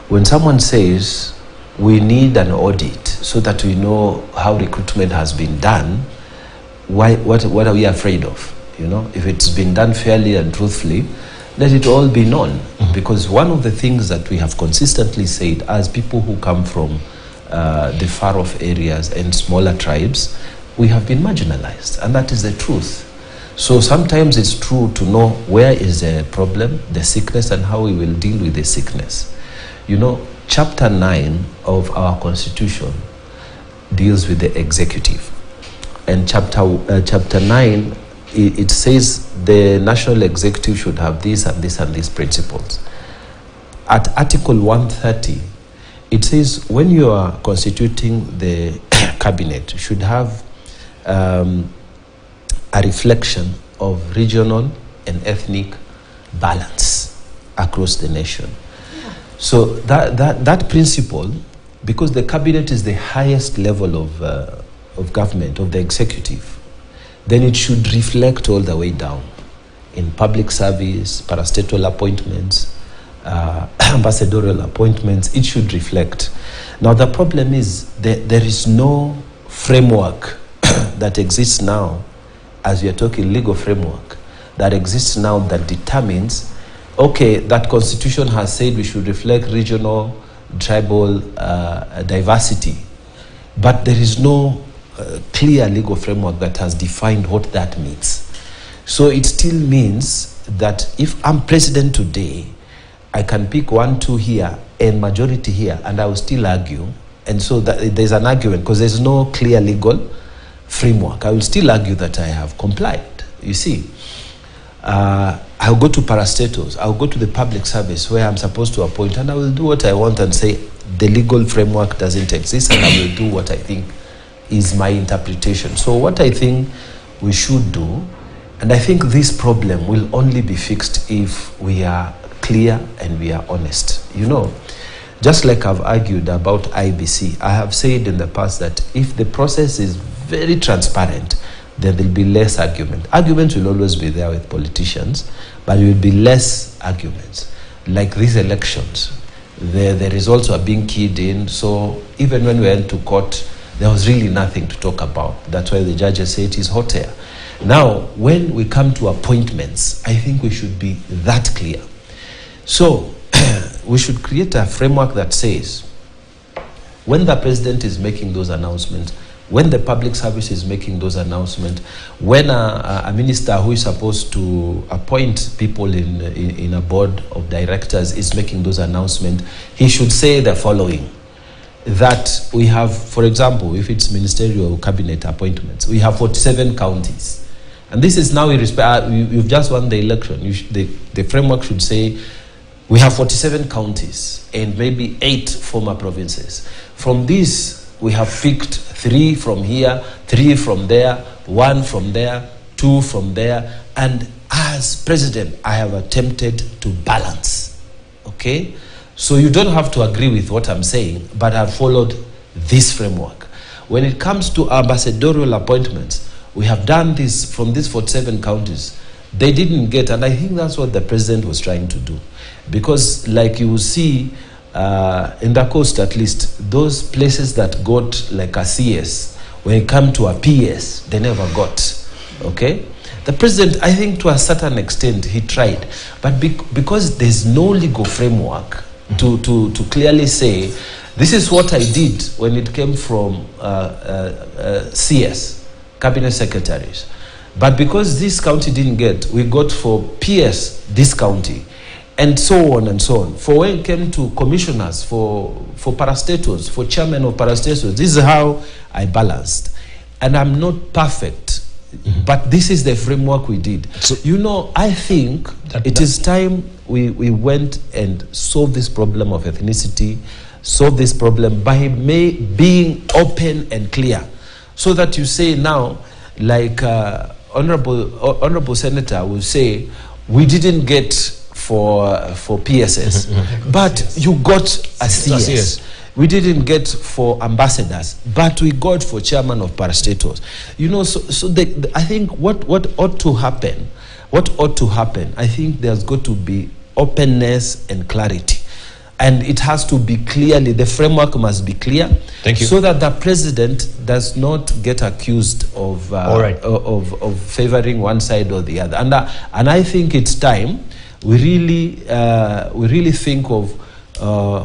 when someone says we need an audit so that we know how recruitment has been done, what are we afraid of? You know, if it's been done fairly and truthfully, let it all be known. Because one of the things that we have consistently said as people who come from the far-off areas and smaller tribes, we have been marginalized, and that is the truth. So sometimes it's true to know where is the problem, the sickness, and how we will deal with the sickness. You know, Chapter 9 of our Constitution deals with the executive. And Chapter 9, it says the national executive should have this and this and these principles. At Article 130, it says when you are constituting the cabinet, you should have a reflection of regional and ethnic balance across the nation. So that principle, because the cabinet is the highest level of government, of the executive, then it should reflect all the way down in public service, parastatal appointments, ambassadorial appointments. It should reflect. Now the problem is there is no framework that exists now, as we are talking legal framework, that exists now that determines, okay, that constitution has said we should reflect regional, tribal diversity, but there is no clear legal framework that has defined what that means. So it still means that if I'm president today, I can pick 1, 2 here and majority here, and I will still argue. And so that there's an argument because there's no clear legal framework. I will still argue that I have complied. You see, I'll go to parastatals, I'll go to the public service where I'm supposed to appoint, and I will do what I want and say the legal framework doesn't exist, and I will do what I think is my interpretation. So what I think we should do, and I think this problem will only be fixed if we are clear and we are honest. You know, Just like I've argued about IBC, I have said in the past that if the process is very transparent, then there'll be less argument. Arguments will always be there with politicians, but there will be less arguments. Like these elections, the results are being keyed in, so even when we went to court, there was really nothing to talk about. That's why the judges say it is hot air. Now, when we come to appointments, I think we should be that clear. So, we should create a framework that says, when the president is making those announcements, when the public service is making those announcements, when a minister who is supposed to appoint people in a board of directors is making those announcements, he should say the following, that we have, for example, if it's ministerial cabinet appointments, we have 47 counties. And this is now, you've just won the election. The framework should say, we have 47 counties and maybe 8 former provinces. From this, we have picked 3 from here, 3 from there, 1 from there, 2 from there. And as president, I have attempted to balance. Okay? So you don't have to agree with what I'm saying, but I've followed this framework. When it comes to ambassadorial appointments, we have done this from these 47 counties. They didn't get, and I think that's what the president was trying to do. Because like you will see, in the coast at least, those places that got like a CS, when it come to a PS, they never got, okay? The president, I think to a certain extent, he tried. But because there's no legal framework to clearly say, this is what I did when it came from CS, cabinet secretaries. But because this county didn't get, we got for PS this county, and so on and so on. For when it came to commissioners, for parastatals, for chairman of parastatals, this is how I balanced. And I'm not perfect, but this is the framework we did. So, you know, I think it is time we went and solved this problem of ethnicity, solve this problem by being open and clear. So that you say now, like Honorable Senator will say, we didn't get for PSS, but you got a CS. We didn't get for ambassadors, but we got for chairman of parastatals. You know, I think what ought to happen, I think there's got to be openness and clarity. And it has to be clearly, the framework must be clear. Thank you. So that the president does not get accused of of favoring one side or the other. And I think it's time we really think of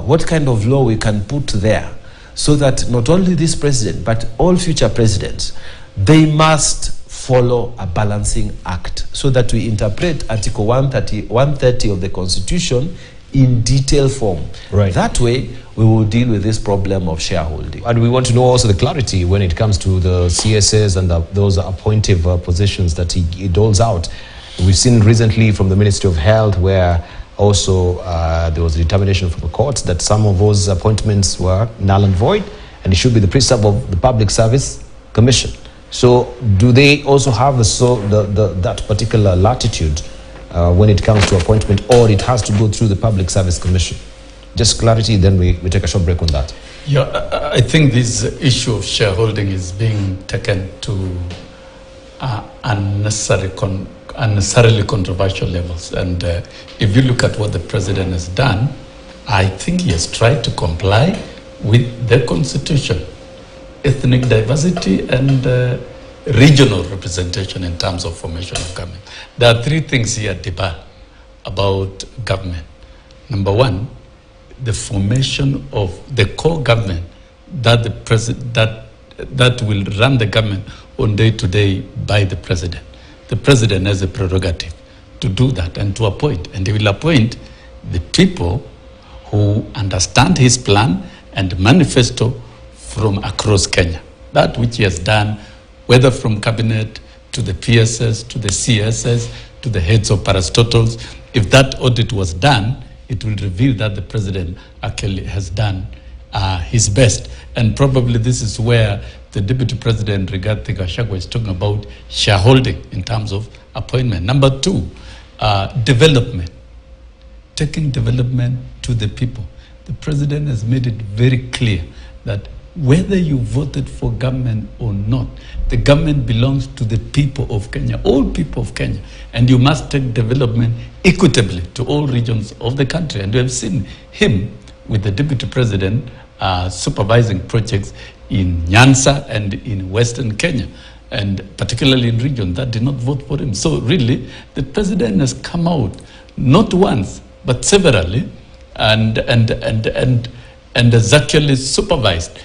what kind of law we can put there, so that not only this president, but all future presidents, they must follow a balancing act, so that we interpret Article 130 of the Constitution in detailed form. Right. That way, we will deal with this problem of shareholding. And we want to know also the clarity when it comes to the CSS and those appointive positions that he doles out. We've seen recently from the Ministry of Health where also there was a determination from the courts that some of those appointments were null and void, and it should be the precept of the Public Service Commission. So do they also have that particular latitude when it comes to appointment, or it has to go through the Public Service Commission? Just clarity, then we take a short break on that. Yeah, I think this issue of shareholding is being taken to unnecessarily controversial levels. And if you look at what the president has done, I think he has tried to comply with the Constitution, ethnic diversity and regional representation in terms of formation of government. There are 3 things here, Deba, about government. Number 1, the formation of the core government that the president that will run the government on day-to-day by the president. The president has a prerogative to do that and to appoint, and he will appoint the people who understand his plan and manifesto from across Kenya. That which he has done, whether from cabinet to the PSS, to the CSS, to the heads of parastatals. If that audit was done, it will reveal that the president actually has done his best. And probably this is where the Deputy President, Rigathi Gachagua, is talking about shareholding in terms of appointment. Number 2, development. Taking development to the people. the president has made it very clear that whether you voted for government or not, the government belongs to the people of Kenya, all people of Kenya, and you must take development equitably to all regions of the country. And we have seen him with the deputy president supervising projects in Nyanza and in Western Kenya, and particularly in regions that did not vote for him. So really, the president has come out not once, but severally, and has actually supervised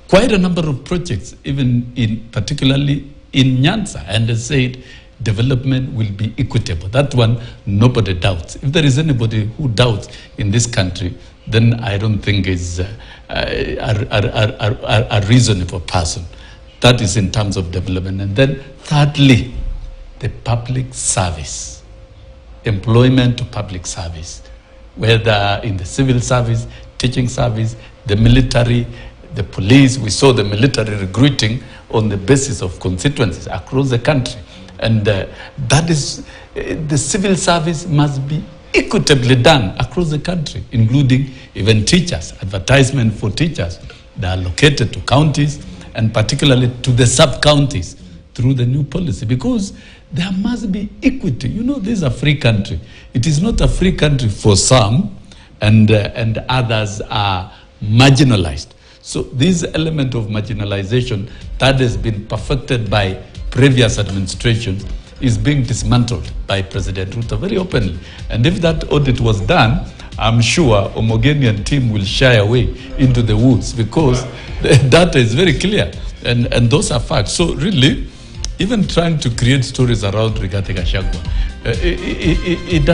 quite a number of projects, even particularly in Nyanza, and has said development will be equitable. That one, nobody doubts. If there is anybody who doubts in this country, then I don't think is a reasonable person. That is in terms of development. And then thirdly, the public service, employment to public service, whether in the civil service, teaching service, the military, the police. We saw the military recruiting on the basis of constituencies across the country. And that is, the civil service must be equitably done across the country, including even teachers. Advertisement for teachers that are located to counties and particularly to the sub-counties through the new policy, because there must be equity. You know, this is a free country. It is not a free country for some, and others are marginalized. So this element of marginalization that has been perfected by previous administrations is being dismantled by President Ruto very openly. And if that audit was done, I'm sure Omogenian team will shy away into the woods, because the data is very clear, and those are facts. So really, even trying to create stories around Rigathi Gachagua, it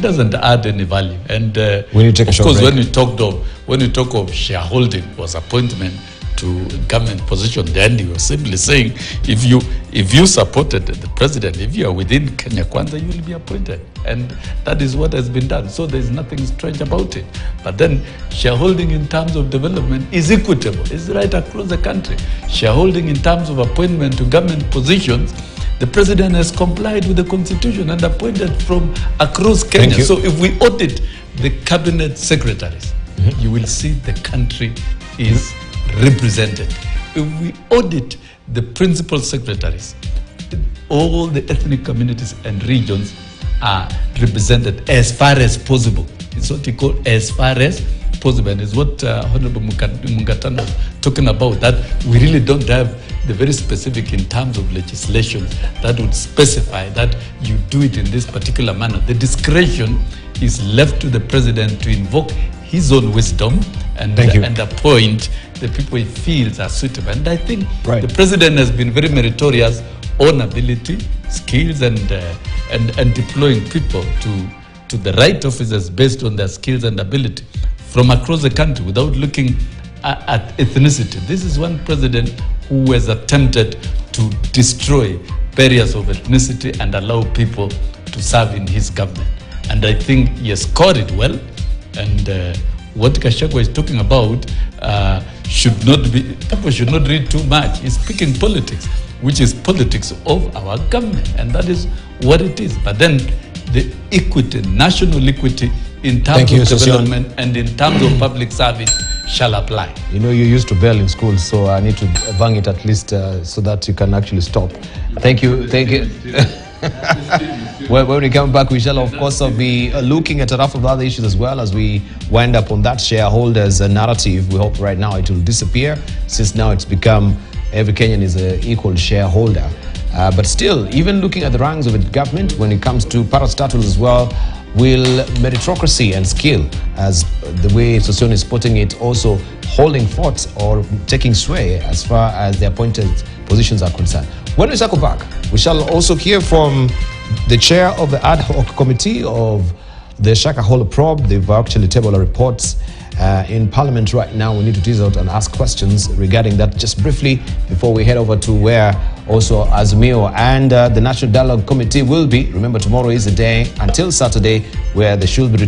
doesn't add any value. And when you take a of short course, break, when you talk of shareholding was appointment to government position, then you were simply saying if you supported the president, if you are within Kenya Kwanza, you will be appointed, and that is what has been done. So there is nothing strange about it. But then shareholding in terms of development is equitable. It's right across the country. Shareholding in terms of appointment to government positions, the president has complied with the constitution and appointed from across Kenya. So if we audit the cabinet secretaries, you will see the country is represented. If we audit the principal secretaries, all the ethnic communities and regions are represented as far as possible. It's what we call as far as possible, and it's what Honorable Mungatano was talking about, that we really don't have the very specific in terms of legislation that would specify that you do it in this particular manner. The discretion is left to the president to invoke his own wisdom and appoint the people he feels are suitable. And I think the president has been very meritorious on ability, skills, and deploying people to the right officers based on their skills and ability from across the country without looking at ethnicity. This is one president who has attempted to destroy barriers of ethnicity and allow people to serve in his government. And I think he has scored it well. And what Gachagua is talking about people should not read too much. He's speaking politics, which is politics of our government, and that is what it is. But then the equity, national equity in terms of development and in terms of public service shall apply. You know, you used to bell in school, so I need to bang it at least so that you can actually stop. Thank you. Well, when we come back, we shall of course be looking at a lot of other issues as well as we wind up on that shareholders narrative. We hope right now it will disappear, since now it's become every Kenyan is an equal shareholder. But still, even looking at the ranks of the government when it comes to parastatals as well, will meritocracy and skill, as the way Sosion is putting it, also holding fort or taking sway as far as the appointed positions are concerned. When we circle back, we shall also hear from the chair of the ad hoc committee of the Shakahola probe. They've actually tabled a report in Parliament right now. We need to tease out and ask questions regarding that just briefly before we head over to where also Azimio and the National Dialogue Committee will be. Remember, tomorrow is the day until Saturday where they should be